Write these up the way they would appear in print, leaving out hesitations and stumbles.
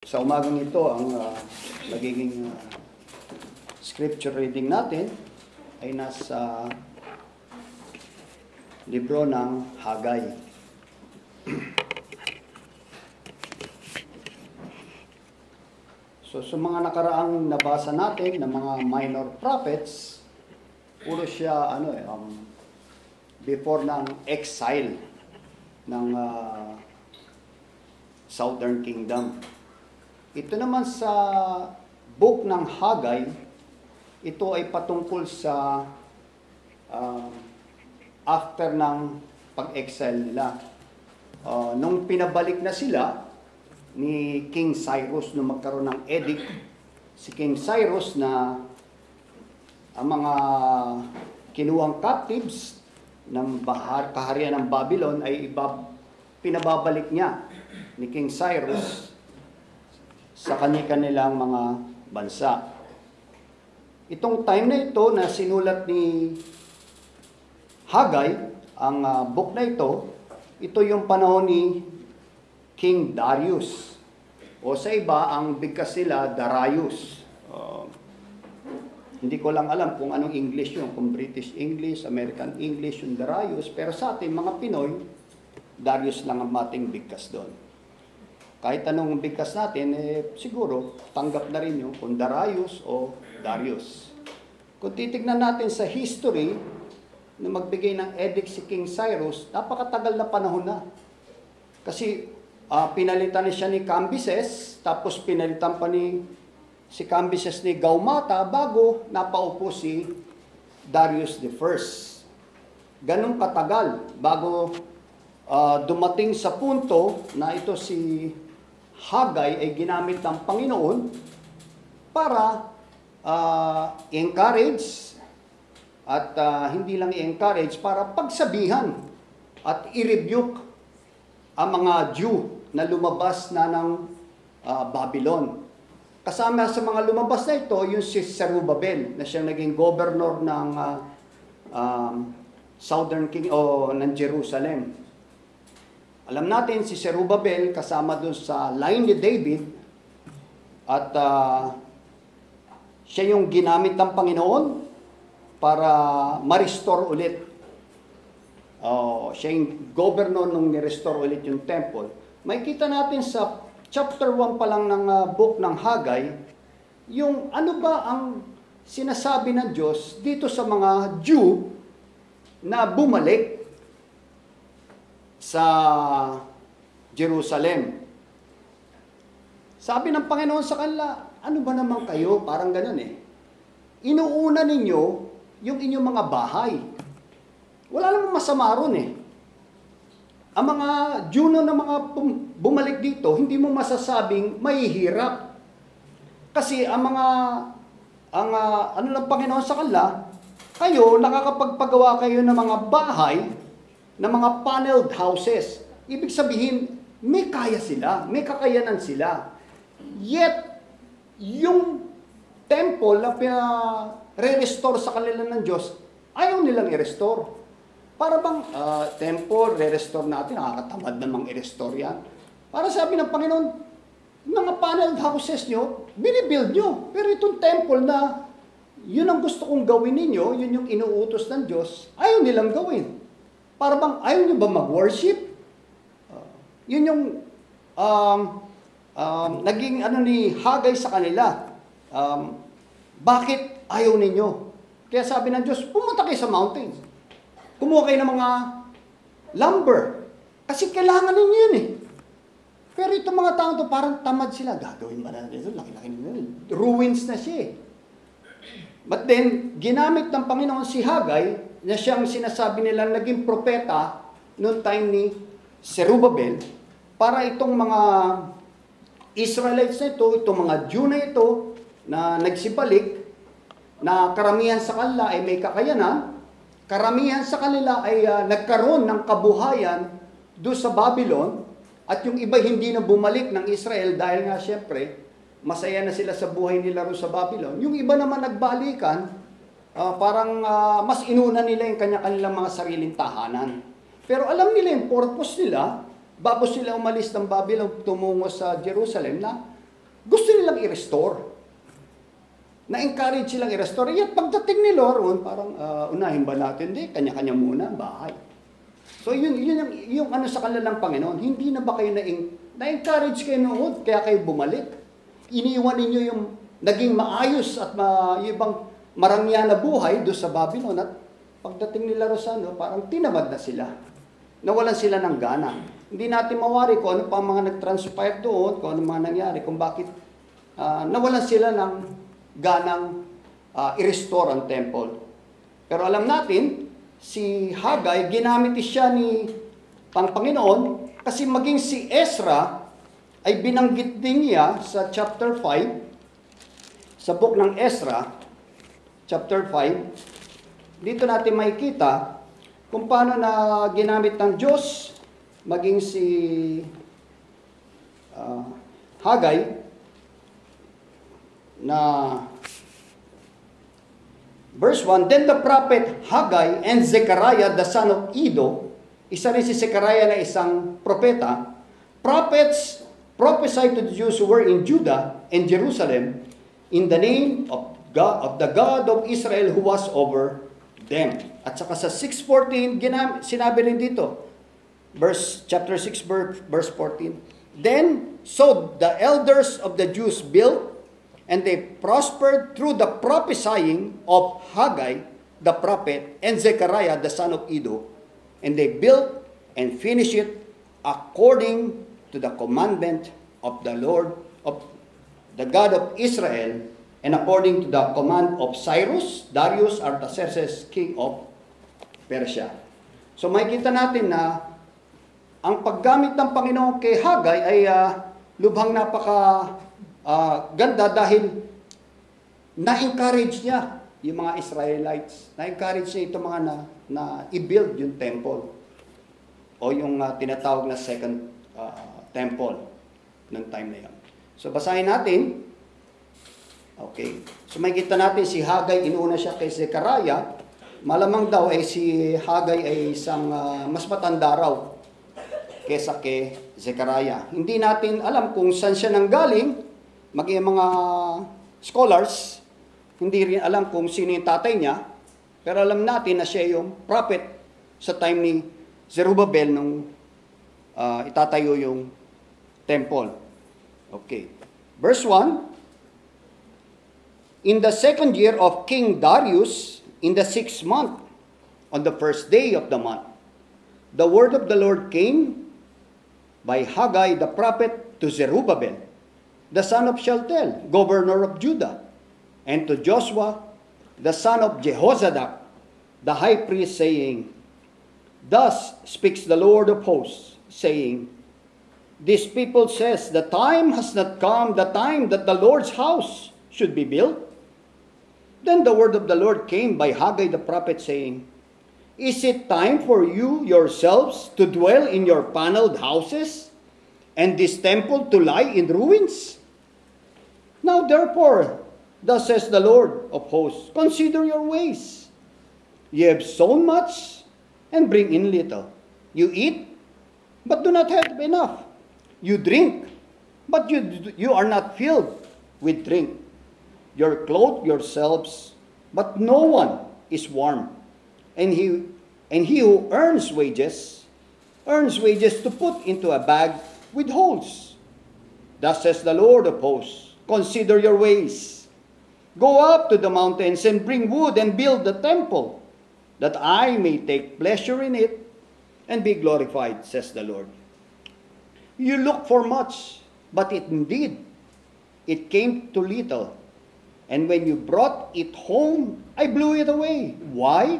Sa umagang ito, ang magiging scripture reading natin ay nasa libro ng Hagay. So sa mga nakaraang nabasa natin ng mga minor prophets, puro siya before ng exile ng Southern Kingdom. Ito naman sa book ng Hagay, ito ay patungkol sa after ng pag-exile nila. Nung pinabalik na sila ni King Cyrus, nung magkaroon ng edict, si King Cyrus na ang mga kinuwang captives ng kaharian ng Babylon ay pinababalik niya ni King Cyrus sa kanilang mga bansa. Itong time na ito na sinulat ni Hagay, ang book na ito yung panahon ni King Darius. O sa iba, ang bigkas sila, Darius. Hindi ko lang alam kung anong English yun, kung British English, American English, yung Darius. Pero sa atin, mga Pinoy, Darius lang ang mating bigkas doon. Kahit anong bigkas natin, siguro tanggap na rin yung kung Darius o Darius. Kung titignan natin sa history na magbigay ng edict si King Cyrus, napakatagal na panahon na. Kasi pinalitan niya siya ni Cambyses, tapos pinalitan pa si Cambyses ni Gaumata bago napaupo si Darius I. Ganong katagal bago dumating sa punto na ito si Hagay ay ginamit ng Panginoon para encourage at hindi lang i-encourage, para pagsabihan at i-rebuke ang mga Jew na lumabas na ng Babylon. Kasama sa mga lumabas na ito, yung si Zerubbabel na siyang naging governor ng Southern King o ng Jerusalem. Alam natin si Zerubbabel kasama dun sa line ni David at siya yung ginamit ng Panginoon para ma-restore ulit. Siya yung governor nung ni-restore ulit yung temple. Makikita natin sa chapter 1 pa lang ng book ng Hagay, yung ano ba ang sinasabi ng Diyos dito sa mga Jew na bumalik sa Jerusalem. Sabi ng Panginoon sa kanila, ano ba naman kayo? Parang ganun Inuuna ninyo yung inyong mga bahay. Wala namang masama ron Ang mga Jew na mga bumalik dito, hindi mo masasabing mahihirap. Kasi ano ng Panginoon sa kanila, kayo, nakakapagpagawa kayo ng mga bahay, ng mga paneled houses. Ibig sabihin, may kaya sila, may kakayanan sila. Yet, yung temple na re-restore sa kanila ng Diyos, ayaw nilang i-restore. Para bang temple, re-restore natin, nakakatamad namang i-restore yan. Para sabi ng Panginoon, mga paneled houses nyo, binibuild nyo. Pero itong temple na, yun ang gusto kong gawin ninyo, yun yung inuutos ng Diyos, ayaw nilang gawin. Para bang ayaw nyo ba mag-worship? Yun yung naging ni Hagay sa kanila. Bakit ayaw ninyo? Kaya sabi ng Diyos, pumunta kayo sa mountains. Kumuha kayo ng mga lumber. Kasi kailangan ninyo yun Pero itong mga tao to parang tamad sila. Gagawin ba natin ito? Laki-laki nila. Ruins na siya But then, ginamit ng Panginoon si Hagay, na siyang sinasabi nilang naging propeta noong time ni Zerubbabel, para itong mga Israelites na ito, itong mga Jew na ito, na nagsibalik, na karamihan sa kanila ay may kakayanan, karamihan sa kanila ay nagkaroon ng kabuhayan doon sa Babylon, at yung iba hindi na bumalik ng Israel dahil nga siyempre, masaya na sila sa buhay nila ro sa Babylon. Yung iba naman nagbalikan, parang mas inuna nila yung kanilang mga sariling tahanan. Pero alam nila yung purpose nila, bago sila umalis ng Babylon tumungo sa Jerusalem, na gusto nilang i-restore. Na-encourage silang i-restore. At pagdating ni Lord, parang unahin ba natin? Hindi, kanya-kanya muna, bahay. So yun yung ano sa kanilang Panginoon. Hindi na ba kayo na-encourage kayo noon, kaya kayo bumalik? Iniwan ninyo yung naging maayos at yung ibang marangya na buhay doon sa Babylon. At pagdating nila Rosano, parang tinamad na sila. Nawalan sila ng gana. Hindi natin mawari kung ano pa mga nag-transpire doon, kung ano mga nangyari, kung bakit nawalan sila ng ganang i-restore ang temple. Pero alam natin, si Haggai, ginamit siya ni Panginoon kasi maging si Ezra ay binanggit din niya sa chapter 5, sa book ng Ezra, chapter 5. Dito natin makikita kung paano na ginamit ng Diyos maging si Haggai na verse 1, Then the prophet Haggai and Zechariah the son of Iddo, isa rin si Zechariah na isang propeta, prophets prophesied to the Jews who were in Judah and Jerusalem in the name of the God of Israel who was over them. At saka sa 6:14, sinabi rin dito, chapter 6, verse 14. Then, so the elders of the Jews built, and they prospered through the prophesying of Haggai, the prophet, and Zechariah, the son of Iddo. And they built and finished it according to the commandment of the Lord, of the God of Israel, and according to the command of Cyrus, Darius, Artaxerxes, king of Persia. So makikita natin na ang paggamit ng Panginoon kay Haggai ay lubhang ganda dahil na-encourage niya yung mga Israelites. Na-encourage niya itong mga na i-build yung temple o yung tinatawag na second temple ng time na yun. So basahin natin. Okay. So makikita natin si Haggai, inuna siya kay Zechariah. Malamang daw ay si Haggai ay isang mas matanda raw kesa kay Zechariah. Hindi natin alam kung saan siya nanggaling. Maging mga scholars, hindi rin alam kung sino yung tatay niya. Pero alam natin na siya yung prophet sa time ni Zerubbabel nung itatayo yung temple. Okay. Verse 1, In the second year of King Darius, in the 6th month, on the first day of the month, the word of the Lord came by Haggai the prophet to Zerubbabel, the son of Shealtiel, governor of Judah, and to Joshua, the son of Jehozadak, the high priest, saying, Thus speaks the Lord of hosts, saying, This people says, the time has not come, the time that the Lord's house should be built. Then the word of the Lord came by Haggai the prophet, saying, Is it time for you yourselves to dwell in your paneled houses, and this temple to lie in ruins? Now therefore, thus says the Lord of hosts, consider your ways. Ye have sown much, and bring in little. You eat, but do not have enough. You drink, but you are not filled with drink. You clothe yourselves, but no one is warm. And he who earns wages to put into a bag with holes. Thus says the Lord of hosts, consider your ways. Go up to the mountains and bring wood and build the temple, that I may take pleasure in it and be glorified, says the Lord. You look for much, but it came to little. And when you brought it home, I blew it away. Why?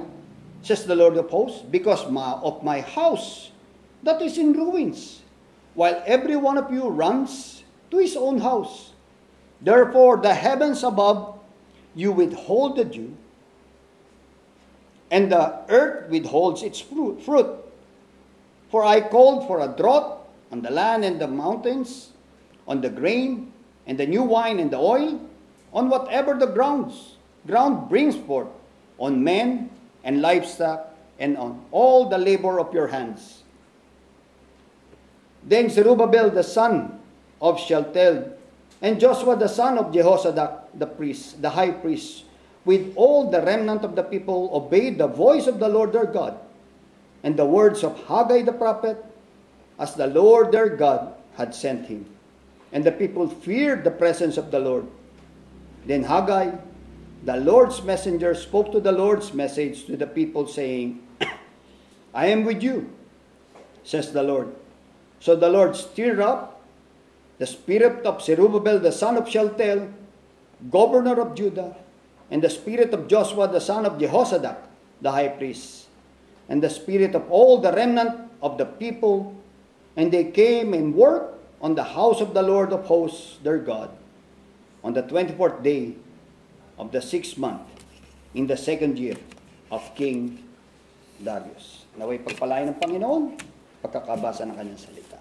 Says the Lord of hosts, because of my house that is in ruins, while every one of you runs to his own house. Therefore the heavens above you withhold the dew, and the earth withholds its fruit. For I called for a drought on the land and the mountains, on the grain and the new wine and the oil, on whatever the ground brings forth, on men and livestock, and on all the labor of your hands. Then Zerubbabel the son of Shealtiel And Joshua the son of Jehozadak, the priest, the high priest, with all the remnant of the people, obeyed the voice of the Lord their God, and the words of Haggai the prophet, as the Lord their God had sent him. And the people feared the presence of the Lord. Then Haggai, the Lord's messenger, spoke to the Lord's message to the people, saying, I am with you, says the Lord. So the Lord stirred up the spirit of Zerubbabel, the son of Shealtiel, governor of Judah, and the spirit of Joshua, the son of Jehozadak, the high priest, and the spirit of all the remnant of the people, and they came and worked on the house of the Lord of hosts, their God, on the 24th day of the 6th month, in the 2nd year of King Darius. Naway pagpalain ng Panginoon, pagkakabasa ng kanyang salita.